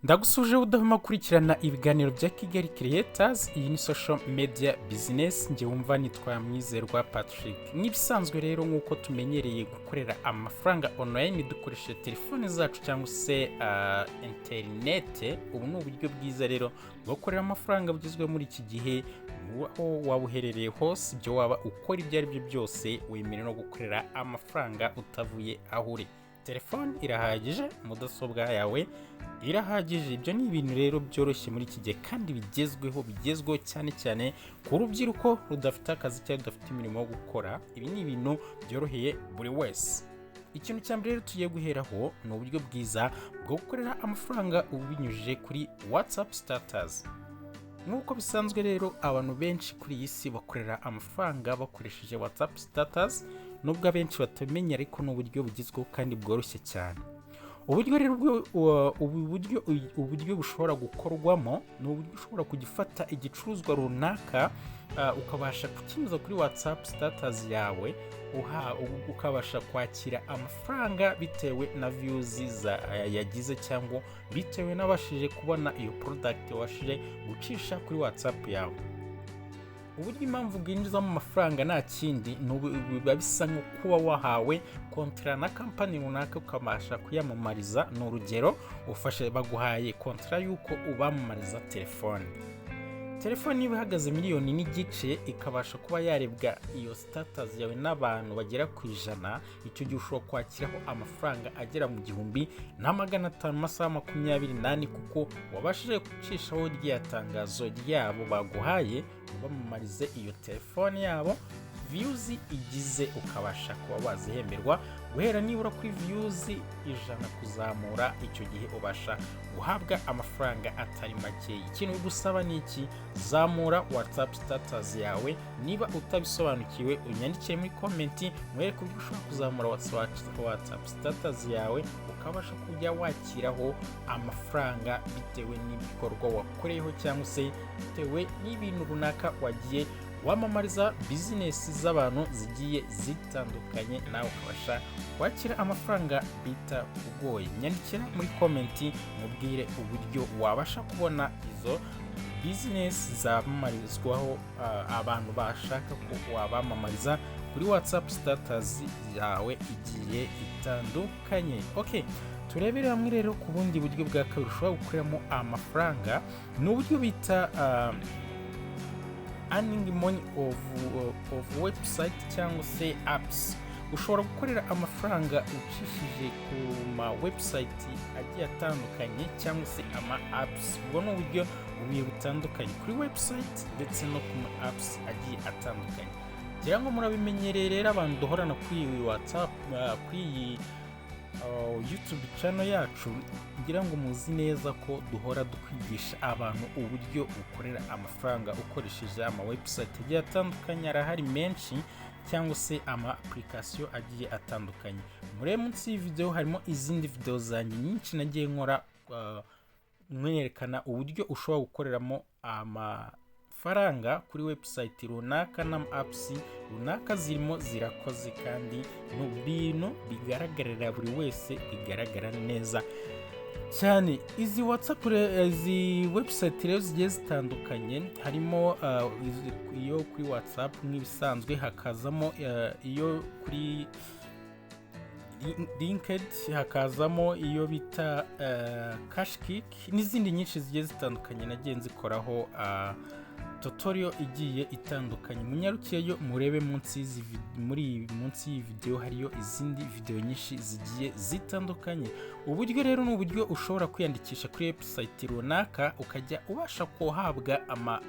Ndagusuje udahuma kurikirana ibiganiro bya Kigali Creators. Iyi ni social media business. Nge wumva nitwa Mwizerwa Patrick. Nk'ibisanzwe rero nk'uko tumenyereye gukorera amafaranga online dukoresheje telefone zacu cyangwa se internet. Ubu ni uburyo bwiza rero bwo gukorera amafaranga bugezwe muri iki gihe, aho waba uherereye hose, ibyo waba ukora ibyo ari byo byose wemerewe no gukorera amafaranga utavuye aho uri. Telefone irahagije, mudasobwa yawe irahagije. Ibyo ni ibintu rero byoroshye muri iki gihe kandi bigezweho cyane cyane ku rubyiruko rudafite akazi cyangwa rudafite imirimo yo gukora. Ibi ni ibintu byoroheye buri wese. Ikintu cya mbere rero tugiye guheraho ni uburyo bwiza bwo gukorera amafaranga ubinyujije kuri WhatsApp status. Nk'uko bisanzwe rero abantu benshi kuri iyi si bakorera amafaranga bakoresheje WhatsApp status, nubwo abenshi batamenya, ariko ni uburyo bugezweho kandi bworoshye cyane. Uburyo rero uburyo bushobora gukorwamo ni uburyo ushobora kugifata igicuruzwa runaka ukabasha kukinyuza kuri WhatsApp status yawe, ukabasha kwakira amafaranga bitewe na views yagize cyangwa bitewe n'abashije kubona iyo product washije gucisha kuri WhatsApp yawe. Uburyo impamvu bwinjizamo amafaranga nta kindi, biba bisa nko kuba wahawe kontra na kampani runaka ukabasha kuyamamariza. Ni urugero, baguhaye kontra y'uko ubamamariza telefone niba ihagaze miliyoni n'igice, ikabasha kuba yarebwa iyo status yawe n'abantu bagera ku 100. Icyo gihe ushobora kwakiraho amafaranga agera mu 1,500 mu masaha 24, kuko wabashije gucishaho rya tangazo ryabo baguhaye ubamamarize iyo telefone yabo. Views igize ukabasha kuba wazihemberwa guhera nibura kuri views 100 kuzamura. Icyo gihe ubasha guhabwa amafaranga atari make. Ikintu gusaba ni iki? Zamura WhatsApp status yawe. Niba utabisobanukiwe unyandikire muri comment mwereke uburyo ushobora kuzamura WhatsApp status yawe, ukabasha kujya wakiraho amafaranga bitewe n'ibikorwa wakoreyeho cyangwa se bitewe n'ibintu runaka wagiye wamamariza business z'abantu zigiye zitandukanye, nawe ukabasha kwakira amafaranga bita ugoye. Nyandikira muri comment mubwire uburyo wabasha kubona izo business zamamarizwaho abantu bashaka ko wabamamariza kuri WhatsApp status yawe igiye itandukanye. Okay, turebere hamwe rero ku bundi buryo bwa kabiri ushobora gukoreramo amafaranga. Ni uburyo bita earning money of website cyangwa se apps. Ushobora gukorera amafaranga ucishije ku ma website agiye atandukanye cyangwa se ama apps. Ubwo ni uburyo bubiri butandukanye, kuri website ndetse no ku ma apps agiye atandukanye. Ngira ngo murabimenyereye rero abantu duhorana kuri WhatsApp, kuri YouTube channel yacu, ngira ngo muzi neza ko duhora dukwigisha abantu uburyo ukorera amafaranga ukoresheje ama website agiye atandukanye. Arahari menshi cyangwa se ama application agiye atandukanye. Muri munsi iyi video harimo izindi video zanjye nyinshi nagiye nkora mwerekana uburyo ushobora gukoreramo amafaranga kuri website runaka na apps runaka zirimo zirakoze kandi no bintu bigaragarira buri wese, bigaragara neza cyane. Izi WhatsApp izi website rero zigiye zitandukanye, harimo iyo kuri WhatsApp nk'ibisanzwe, hakazamo iyo kuri LinkedIn, hakazamo iyo bita Cashkick n'izindi nyinshi zigiye zitandukanye nagiye nzikoraho tutorial igiye itandukanye. Munyarukiyeyo murebe munsi y'iyi video, hariyo izindi video nyinshi zigiye zitandukanye. Uburyo rero ni uburyo ushobora kwiyandikisha kuri website runaka, ukajya ubasha kuhabwa ama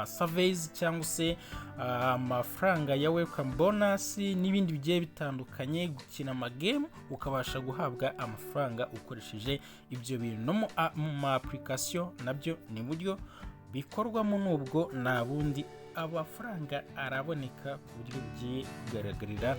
surveys cyangwa se amafaranga ya welcome bonus n'ibindi bigiye bitandukanye. Gukina ama game ukabasha guhabwa amafaranga ukoresheje ibyo bintu. No mu application nabyo ni buryo bikorwamo, nubwo nta bundi amafaranga araboneka ku buryo bugiye kugaragarira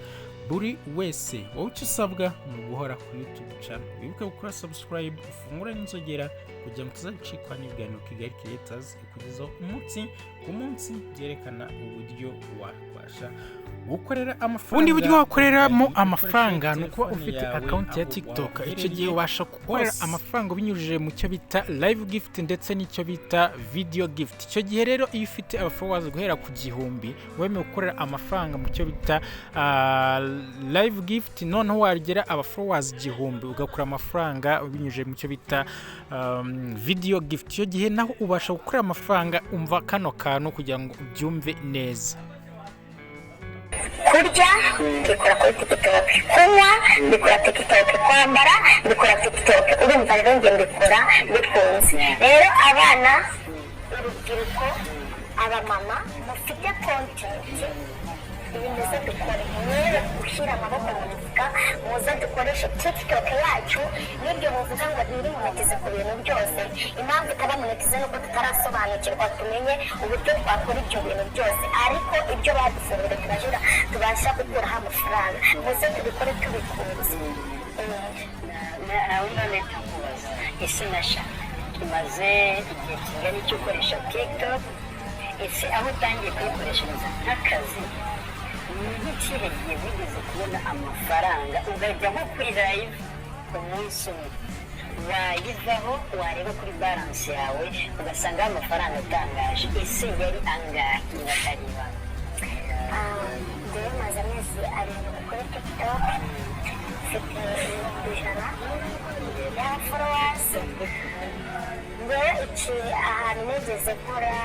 buri wese. Wowe icyo usabwa ni uguhora kuri YouTube channel, wibuke gukora subscribe, ufungura n'inzogera kugira ngo tuzacikwa n'ibiganiro Kigali Creators ikugezaho umunsi ku munsi byerekana uburyo wabasha ukorera amafaranga. Ubundi buryo wakoreramo amafaranga ni ukuba ufite account ya TikTok. Icyo gihe ubasha gukorera amafaranga binyujije mu cyo bita live gift ndetse n'icyo bita video gift. Icyo gihe rero iyo ufite abafollowers guhera ku 1000 wemewe gukorera amafaranga mu cyo bita live gift, noneho wagera abafollowers 1000 ugakora amafaranga binyujije mu cyo bita video gift. Icyo gihe naho ubasha gukorera amafaranga. Umva kano kantu kugira ngo ubyumve neza. kurya mbikora kuri TikTok, kunywa mbikora TikTok, kwambara mbikora TikTok. Urumva rero njye mbikora bikunze. Rero abana, urubyiruko, abamama mufite content, ibi muze dukore, mwere gushyira amaboko mu mufuka, muze dukoreshe TikTok yacu. N'ibyo muvuga ngo ntimunetize ku bintu byose, impamvu itabamunetize nuko tutarasobanukirwa tumenye uburyo twakora ibyo bintu byose, ariko ibyo badufungura turajura tubasha gukuraho amafaranga. Muze tubikore tubikunze. Nawe none tukubaza ese nasha tumaze igihe kingana icyo ukoresha TikTok, ese aho utangiye kuyikoresha nk'akazi n'ikihe gihe wigeze kubona amafaranga ugajya nko kuri live ku munsi umwe wayivaho wareba kuri balance yawe ugasanga amafaranga atangaje? Ese yari angahe nibatareba? Njyewe maze amezi arindwi kuri TikTok, mfite 100 ya followers. Njyewe iki ahantu nigeze nkora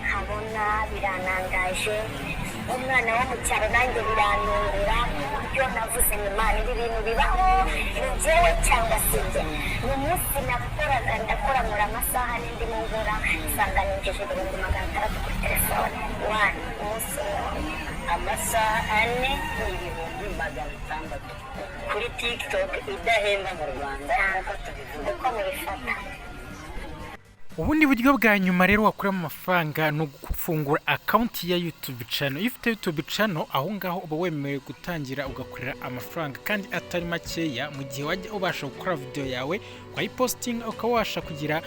nkabona biranangaje, umwana wo mu cyaro nanjye biranungura, ibyo navuze ni Imana, ibi bintu bibaho ni njyewe cyangwa si njye. Ni umunsi nakoraga ndakora nkora amasaha n'indimo ngura nsanga ninjije 600 kuri telefone. Umunsi amasaha 4 600 kuri TikTok idahemba mu Rwanda nk'uko tubivuga. uko mubifata. Ubundi buryo bwa nyuma rero wakuramo amafaranga ni ugufungura account ya YouTube channel. Iyo ufite YouTube channel, aho ngaho uba wemerewe gutangira ugakorera amafaranga kandi atari makeya. Mu gihe wajya ubasha gukora video yawe wayiposting, ukabasha kugira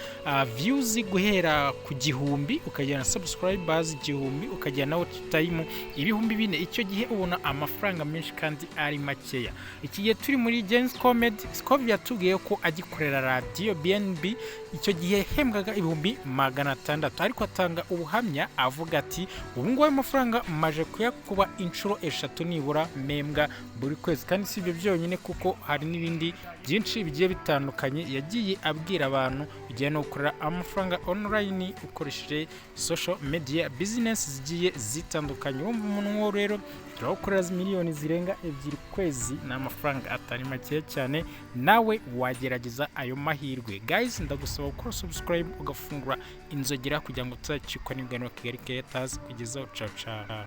views guhera ku 1000, ukagira na subscribers 1000, ukagira na watch time 4000. Icyo gihe ubona amafaranga menshi kandi ari makeya. Iki gihe turi muri James Comedy, Scovia yatubwiye ko agikorera radio BNB. Icyo gihe hembwaga 600, ariko atanga ubuhamya avuga ati ubu ngubu amafaranga maje kuyakuba inshuro 3 nibura membwa buri kwezi. Kandi si ibyo byonyine kuko hari n'ibindi byinshi bigiye bitandukanye yagiye abwira abantu bigiye no gukorera amafaranga online ukoresheje social media business zigiye zitandukanye. Wumva umuntu rero turakorera miliyoni zirenga 2 kwezi n'amafaranga atari make cyane. Nawe wagerageza ayo mahirwe. Guys, ndagusaba gukora subscribe ugafungura inzogera kugira ngo tuzacikwa n'ibiganiro Kigali Creators kugezaho. Ciao ciao.